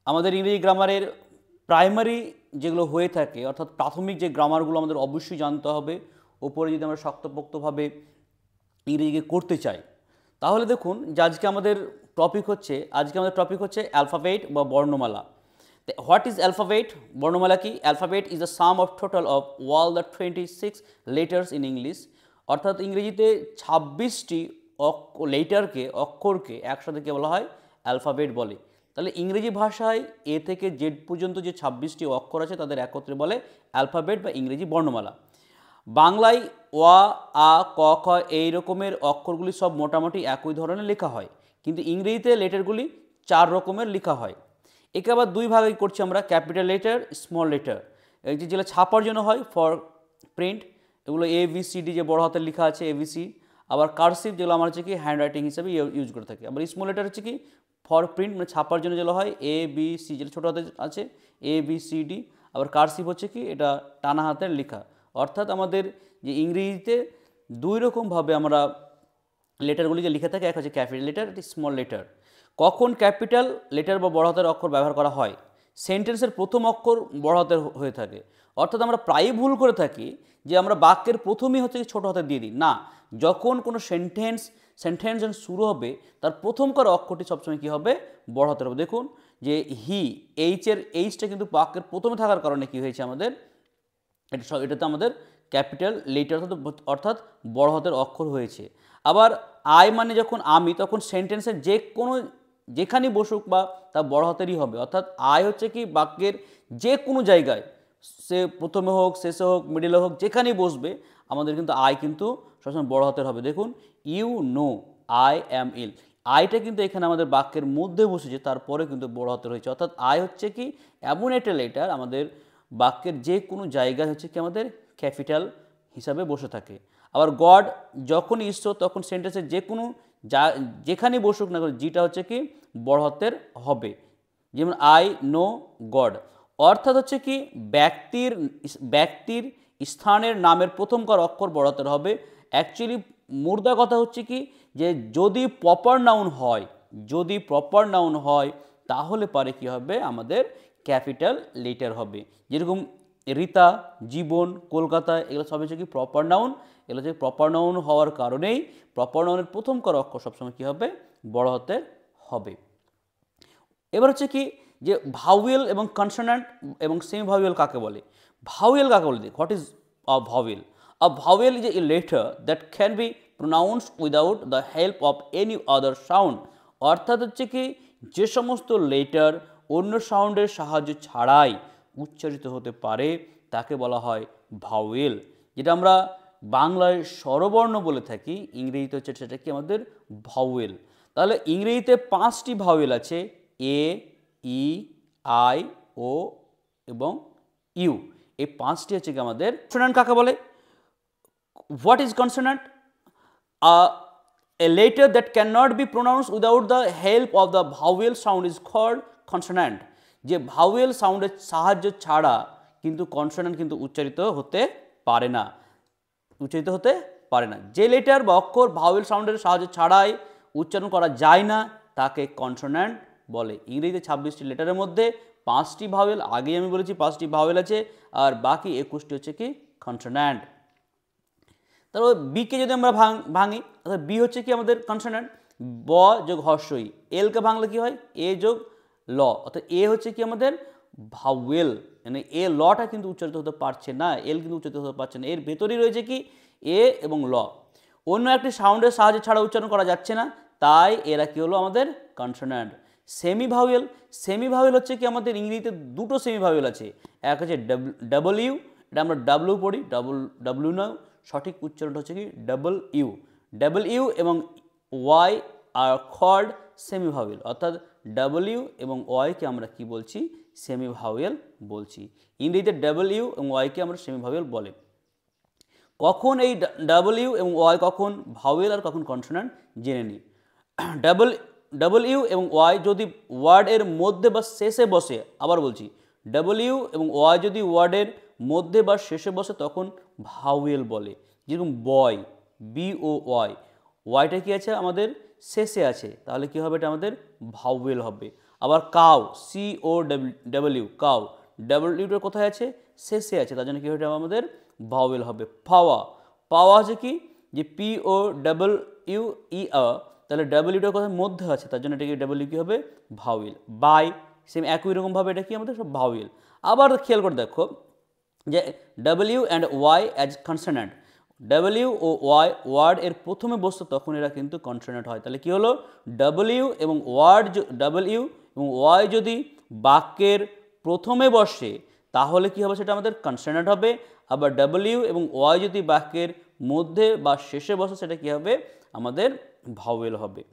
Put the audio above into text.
আমাদের ইংরেজি গ্রামারের প্রাইমারি যেগুলো হয়ে থাকে অর্থাৎ প্রাথমিক যে গ্রামারগুলো আমাদের অবশ্যই জানতে হবে। ওপরে যদি আমরা শক্তপোক্তভাবে ইংরেজিকে করতে চাই তাহলে দেখুন যে আজকে আমাদের টপিক হচ্ছে অ্যালফাবেট বা বর্ণমালা। What is alphabet? বর্ণমালা কি? Alphabet is the some of total of all the 26 letters in English. অর্থাৎ ইংরেজিতে 26টি অক্ষরকে একসাথে কে বলা হয়? অ্যালফাবেট বলে। তাহলে ইংরেজি ভাষায় এ থেকে জেড পর্যন্ত যে 26টি অক্ষর আছে তাদের একত্রে বলে অ্যালফাবেট বা ইংরেজি বর্ণমালা। বাংলায় ওয়া, আ, ক, খ এই রকমের অক্ষরগুলি সব মোটামুটি একই ধরনের লেখা হয়, কিন্তু ইংরেজিতে লেটারগুলি 4 রকমের লেখা হয়। একে আবার দুই ভাগে করছি আমরা, ক্যাপিটাল লেটার, স্মল লেটার। এই যেগুলো ছাপার জন্য হয় ফর প্রিন্ট, এগুলো ABCD যে বড় হাতের লেখা আছে ABC। আবার কার্সিভ যেগুলো আমরা হচ্ছে কি হ্যান্ড রাইটিং হিসেবে ইউজ করে থাকি। আবার স্মল লেটার হচ্ছে কি ফর প্রিন্ট, মানে ছাপার জন্য যেগুলো হয় ABC যেটা ছোটো হাতে আছে ABCD। আবার কার্সিভ হচ্ছে কি এটা টানা হাতের লেখা। অর্থাৎ আমাদের যে ইংরেজিতে দুই রকমভাবে আমরা লেটারগুলিকে লিখে থাকি, এক হচ্ছে ক্যাপিটাল লেটার, একটি স্মল লেটার। কখন ক্যাপিটাল লেটার বা বড় হাতের অক্ষর ব্যবহার করা হয়? সেন্টেন্সের প্রথম অক্ষর বড় হাতের হয়ে থাকে। অর্থাৎ আমরা প্রায়ই ভুল করে থাকি যে আমরা বাক্যের প্রথমেই হচ্ছে ছোটো হাতে দিয়ে দিই। না, যখন কোনো সেন্টেন্স শুরু হবে তার প্রথমকার অক্ষরটি সবসময় কী হবে? বড় হাতের হবে। দেখুন যে হি, এইচটা কিন্তু বাক্যের প্রথমে থাকার কারণে কী হয়েছে আমাদের, এটাতে আমাদের ক্যাপিটাল লেটার অর্থাৎ বড় হাতের অক্ষর হয়েছে। আবার আই মানে যখন আমি, তখন সেন্টেন্সের যেখানেই বসুক বা তা বড় হাতেরই হবে। অর্থাৎ আই হচ্ছে কি বাক্যের যে কোনো জায়গায়, সে প্রথমে হোক, শেষে হোক, মিডিলে হোক, যেখানেই বসবে আমাদের কিন্তু আই কিন্তু সবসময় বড় হাতের হবে। দেখুন ইউ নো আই অ্যাম ইল, আইটা কিন্তু এখানে আমাদের বাক্যের মধ্যে বসেছে, তারপরে কিন্তু বড় হাতের হয়েছে। অর্থাৎ আই হচ্ছে কি এমন একটা লেটার আমাদের বাক্যের যে কোনো জায়গায় হচ্ছে কি আমাদের ক্যাপিটাল হিসাবে বসে থাকে। আবার গড, যখন ঈশ্বর, তখন সেন্টেন্সের যে কোনো যেখানে বসুক না যেটা হচ্ছে কি বড় হাতের হবে। যেমন আই নো গড। অর্থাৎ হচ্ছে কি ব্যক্তির স্থানের নামের প্রথমকার অক্ষর বড় হাতের হবে। অ্যাকচুয়ালি মুর্দা কথা হচ্ছে কি যে যদি প্রপার নাউন হয় তাহলে পারে কি হবে আমাদের ক্যাপিটাল লেটার হবে। যেরকম রীতা, জীবন, কলকাতা এগুলো সব হচ্ছে কি প্রপার নাউন। এগুলো হচ্ছে প্রপার নাউন হওয়ার কারণেই প্রপার নাউনের প্রথমকার অক্ষর সবসময় কী হবে? বড় হাতের হবে। এবার হচ্ছে কি যে ভাওয়েল এবং কনসোনেন্ট এবং সেমি ভাওয়েল কাকে বলে? ভাওয়েল কাকে বলে? What is a vowel? A vowel is a letter that can be pronounced without the help of any other sound. অর্থাৎ হচ্ছে কি যে সমস্ত লেটার অন্য সাউন্ডের সাহায্য ছাড়াই উচ্চারিত হতে পারে তাকে বলা হয় ভাওয়েল। যেটা আমরা বাংলায় স্বরবর্ণ বলে থাকি, ইংরেজিতে হচ্ছে সেটা কি আমাদের ভাওয়েল। তাহলে ইংরেজিতে 5টি ভাওয়েল আছে, এ, ই, আই, ও এবং ইউ। এই 5টি হচ্ছে কি আমাদের। কনসোনেন্ট কাকে বলে? What is consonant? A letter that cannot be pronounced without the help of the vowel sound is called consonant. যে ভাওয়েল সাউন্ডের সাহায্য ছাড়া কিন্তু কনসোনেন্ট কিন্তু উচ্চারিত হতে পারে না। যে লেটার বা অক্ষর ভাওয়েল সাউন্ডের সাহায্য ছাড়াই উচ্চারণ করা যায় না তাকে কনসোনেন্ট বলে। ইংরেজিতে 26টি লেটারের মধ্যে 5টি ভাওয়েল, আগেই আমি বলেছি 5টি ভাওয়েল আছে, আর বাকি 21টি হচ্ছে কি কনসোনেন্ট। তারপর বিকে যদি আমরা ভাঙি, অর্থাৎ বি হচ্ছে কি আমাদের কনসোনেন্ট, ব যোগ হর্ষই, এলকে ভাঙলে কি হয়? এ যোগ ল, অর্থাৎ এ হচ্ছে কি আমাদের ভাওয়েল, মানে এ লটা কিন্তু উচ্চারিত হতে পারছে না, এল কিন্তু উচ্চারিত হতে পারছে না, এর ভেতরেই রয়েছে কি এ এবং ল। অন্য একটি সাউন্ডের সাহায্যে ছাড়া উচ্চারণ করা যাচ্ছে না, তাই এরা কি হলো আমাদের কনসোনেন্ট। সেমি ভাওয়েল হচ্ছে কি আমাদের ইংরেজিতে দুটো সেমি ভাওয়েল আছে, এক হচ্ছে ডাবল ইউ, এটা আমরা ডাব্লিউ পড়ি, ডাব্লিউ না, সঠিক উচ্চারণটা হচ্ছে কি ডাবল ইউ এবং ওয়াই আর কল্ড সেমি ভাওয়েল। অর্থাৎ ডাবলিউ এবং ওয়াইকে আমরা কি বলছি? সেমি ভাওয়েল বলছি। ইংরেজিতে ডাবল ইউ এবং ওয়াইকে আমরা সেমি ভাওয়েল বলে। কখন এই ডাবলিউ এবং ওয়াই কখন ভাওয়েল আর কখন কনসোনেন্ট জেনে নিই। ডাবল ইউ এবং ওয়াই যদি ওয়ার্ডের মধ্যে বা শেষে বসে, আবার বলছি ডাবলিউ এবং ওয়াই যদি ওয়ার্ডের মধ্যে বা শেষে বসে তখন ভাওয়েল বলে। যেরকম বয়, BOY, ওয়াইটা কি আছে আমাদের শেষে আছে, তাহলে কি হবে? এটা আমাদের ভাওয়েল হবে। আবার cow, C O W, cow, ডাব্লিউটা কোথায় আছে? শেষে আছে, তার জন্য কী হবে আমাদের ভাওয়েল হবে। পাওয়া, পাওয়া আছে কি যে P O double U E আ, তাহলে ডাব্লিউটা কোথায়? মধ্যে আছে, তার জন্য এটাকে ডাব্লিউ কী হবে? ভাওয়েল। বাই, সেম একই রকমভাবে এটা কি আমাদের সব ভাওয়েল। আবার খেয়াল করে দেখো যে W and Y as consonant, W ও ওয়াই ওয়ার্ড এর প্রথমে বসতো তখন এরা কিন্তু কনসোনেন্ট হয়। তাহলে কি হলো? ডাব্লিউ এবং ডাব্লিউ এবং ওয়াই যদি বাক্যের প্রথমে বসে তাহলে কি হবে? সেটা আমাদের কনসোনেন্ট হবে। আবার ডাব্লিউ এবং ওয়াই যদি বাক্যের মধ্যে বা শেষে বসে সেটা কি হবে? আমাদের ভাওয়েল হবে।